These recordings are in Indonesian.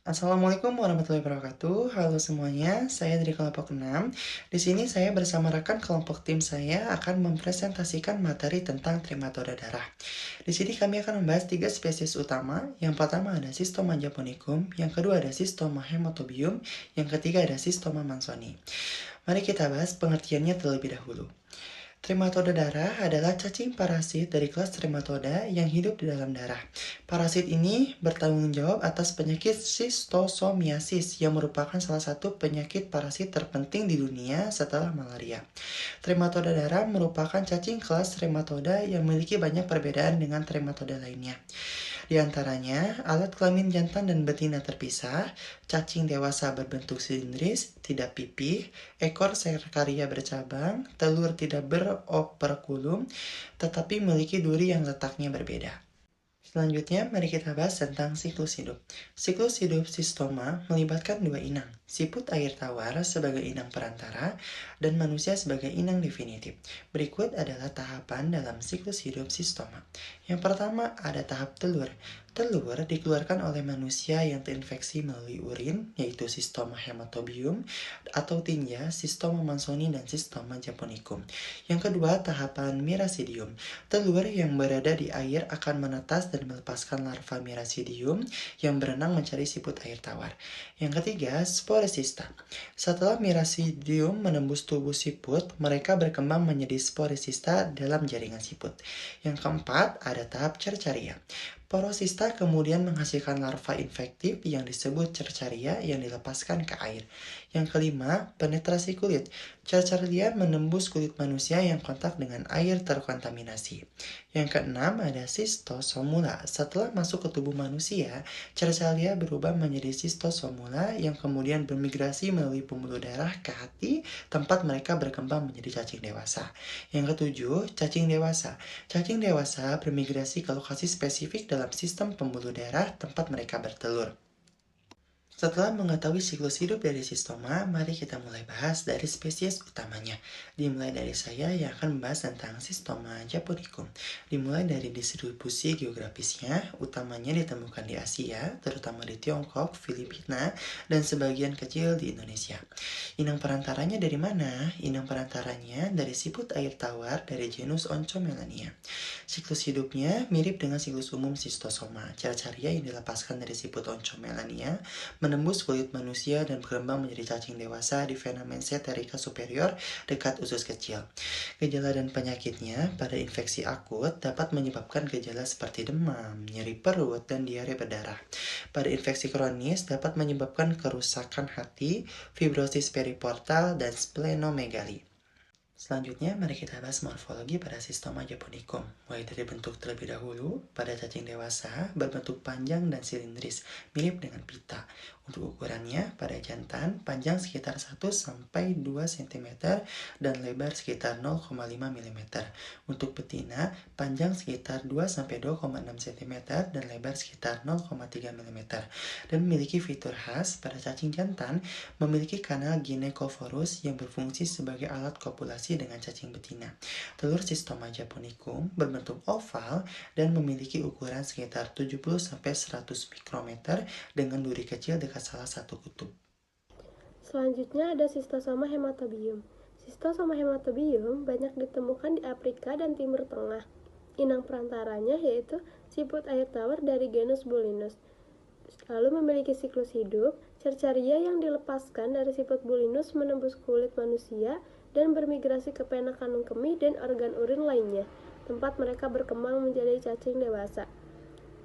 Assalamualaikum warahmatullahi wabarakatuh. Halo semuanya, saya dari kelompok 6. Di sini saya bersama rekan kelompok tim saya akan mempresentasikan materi tentang trematoda darah. Di sini kami akan membahas 3 spesies utama. Yang pertama ada Cystoma japonicum, yang kedua ada Cystoma hematobium, yang ketiga ada Cystoma mansoni. Mari kita bahas pengertiannya terlebih dahulu. Trematoda darah adalah cacing parasit dari kelas trematoda yang hidup di dalam darah. Parasit ini bertanggung jawab atas penyakit schistosomiasis yang merupakan salah satu penyakit parasit terpenting di dunia setelah malaria. Trematoda darah merupakan cacing kelas trematoda yang memiliki banyak perbedaan dengan trematoda lainnya. Di antaranya, alat kelamin jantan dan betina terpisah, cacing dewasa berbentuk silindris, tidak pipih, ekor serkaria bercabang, telur tidak beroperkulum, tetapi memiliki duri yang letaknya berbeda. Selanjutnya, mari kita bahas tentang siklus hidup. Siklus hidup Cystoma melibatkan dua inang, siput air tawar sebagai inang perantara dan manusia sebagai inang definitif. Berikut adalah tahapan dalam siklus hidup Cystoma. Yang pertama ada tahap telur. Telur dikeluarkan oleh manusia yang terinfeksi melalui urin, yaitu Cystoma hematobium, atau tinja, Cystoma mansoni, dan Cystoma japonicum. Yang kedua, tahapan mirasidium. Telur yang berada di air akan menetas dan melepaskan larva mirasidium yang berenang mencari siput air tawar. Yang ketiga, sporesista. Setelah mirasidium menembus tubuh siput, mereka berkembang menjadi sporesista dalam jaringan siput. Yang keempat, ada tahap cercaria. Porosista kemudian menghasilkan larva infektif yang disebut cercaria yang dilepaskan ke air. Yang kelima, penetrasi kulit. Cercaria menembus kulit manusia yang kontak dengan air terkontaminasi. Yang keenam ada cystosomula. Setelah masuk ke tubuh manusia, cercaria berubah menjadi cystosomula yang kemudian bermigrasi melalui pembuluh darah ke hati, tempat mereka berkembang menjadi cacing dewasa. Yang ketujuh, cacing dewasa. Cacing dewasa bermigrasi ke lokasi spesifik dalam sistem pembuluh darah tempat mereka bertelur. Setelah mengetahui siklus hidup dari Cystoma, mari kita mulai bahas dari spesies utamanya. Dimulai dari saya yang akan membahas tentang Cystoma japonicum. Dimulai dari distribusi geografisnya, utamanya ditemukan di Asia, terutama di Tiongkok, Filipina, dan sebagian kecil di Indonesia. Inang perantaranya dari mana? Inang perantaranya dari siput air tawar dari genus Oncomelania. Siklus hidupnya mirip dengan siklus umum Cystosoma. Cercaria yang dilepaskan dari siput Oncomelania menembus kulit manusia dan berkembang menjadi cacing dewasa di venamen seterica superior dekat usus kecil. Gejala dan penyakitnya pada infeksi akut dapat menyebabkan gejala seperti demam, nyeri perut, dan diare berdarah. Pada infeksi kronis dapat menyebabkan kerusakan hati, fibrosis periportal, dan splenomegali. Selanjutnya, mari kita bahas morfologi pada Cystoma japonicum. Mulai dari bentuk terlebih dahulu, pada cacing dewasa berbentuk panjang dan silindris, mirip dengan pita. Untuk ukurannya, pada jantan panjang sekitar 1-2 cm dan lebar sekitar 0,5 mm. Untuk betina, panjang sekitar 2-2,6 cm dan lebar sekitar 0,3 mm. Dan memiliki fitur khas pada cacing jantan, memiliki kanal gynecophorus yang berfungsi sebagai alat kopulasi dengan cacing betina. Telur Cystoma japonicum berbentuk oval dan memiliki ukuran sekitar 70-100 mikrometer dengan duri kecil dekat salah satu kutub. Selanjutnya ada Cystosoma hematobium. Cystosoma hematobium banyak ditemukan di Afrika dan Timur Tengah. Inang perantaranya yaitu siput air tawar dari genus Bulinus. Lalu memiliki siklus hidup, cercaria yang dilepaskan dari siput Bulinus menembus kulit manusia dan bermigrasi ke pena kandung kemih dan organ urin lainnya, tempat mereka berkembang menjadi cacing dewasa.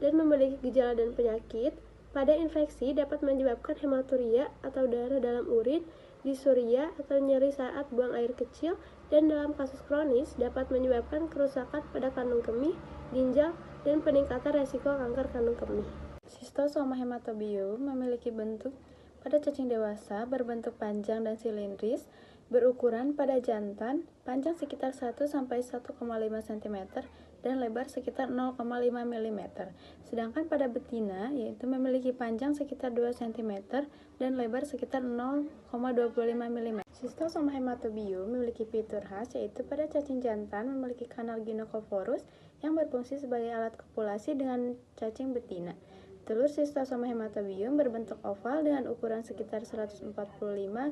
Dan memiliki gejala dan penyakit, pada infeksi dapat menyebabkan hematuria atau darah dalam urin, disuria atau nyeri saat buang air kecil, dan dalam kasus kronis dapat menyebabkan kerusakan pada kandung kemih, ginjal, dan peningkatan resiko kanker kandung kemih. Cystosoma hematobium memiliki bentuk pada cacing dewasa berbentuk panjang dan silindris, berukuran pada jantan panjang sekitar 1-1,5 cm dan lebar sekitar 0,5 mm. Sedangkan pada betina yaitu memiliki panjang sekitar 2 cm dan lebar sekitar 0,25 mm. Cystosoma hematobium memiliki fitur khas yaitu pada cacing jantan memiliki kanal gynecophorus yang berfungsi sebagai alat kopulasi dengan cacing betina. Telur Cystosoma hematobium berbentuk oval dengan ukuran sekitar 145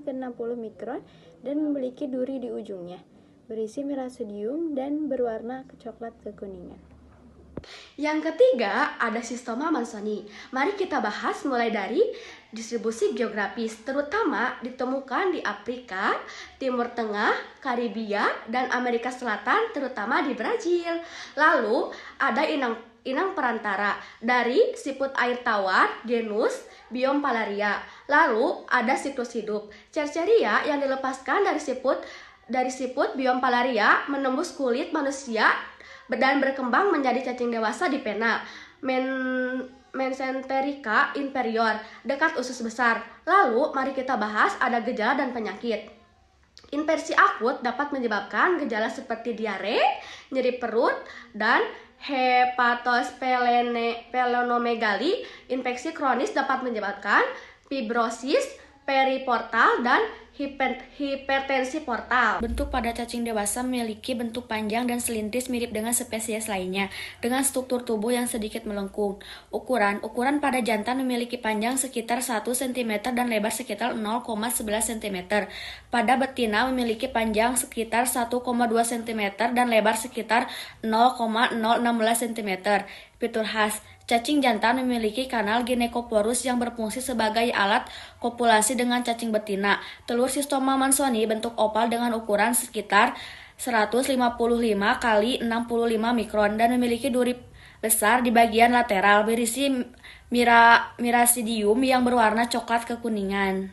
ke 60 mikron dan memiliki duri di ujungnya, berisi merasidium dan berwarna coklat kekuningan. Yang ketiga, ada Cystoma mansoni. Mari kita bahas mulai dari distribusi geografis, terutama ditemukan di Afrika, Timur Tengah, Karibia, dan Amerika Selatan, terutama di Brazil. Lalu, ada inang perantara dari siput air tawar, genus Biompalaria. Lalu, ada siklus hidup. Cerceria yang dilepaskan dari siput Biompalaria menembus kulit manusia dan berkembang menjadi cacing dewasa di pena Mesenterica inferior dekat usus besar. Lalu mari kita bahas ada gejala dan penyakit. Infeksi akut dapat menyebabkan gejala seperti diare, nyeri perut, dan hepatosplenomegali. Infeksi kronis dapat menyebabkan fibrosis periportal dan hipertensi portal. Bentuk pada cacing dewasa memiliki bentuk panjang dan selintis mirip dengan spesies lainnya, dengan struktur tubuh yang sedikit melengkung. Ukuran pada jantan memiliki panjang sekitar 1 cm dan lebar sekitar 0,11 cm. Pada betina memiliki panjang sekitar 1,2 cm dan lebar sekitar 0,016 cm. Fitur khas, cacing jantan memiliki kanal ginecoporus yang berfungsi sebagai alat kopulasi dengan cacing betina. Telur Cystoma mansoni bentuk opal dengan ukuran sekitar 155 kali 65 mikron dan memiliki duri besar di bagian lateral, berisi mirasidium yang berwarna coklat kekuningan.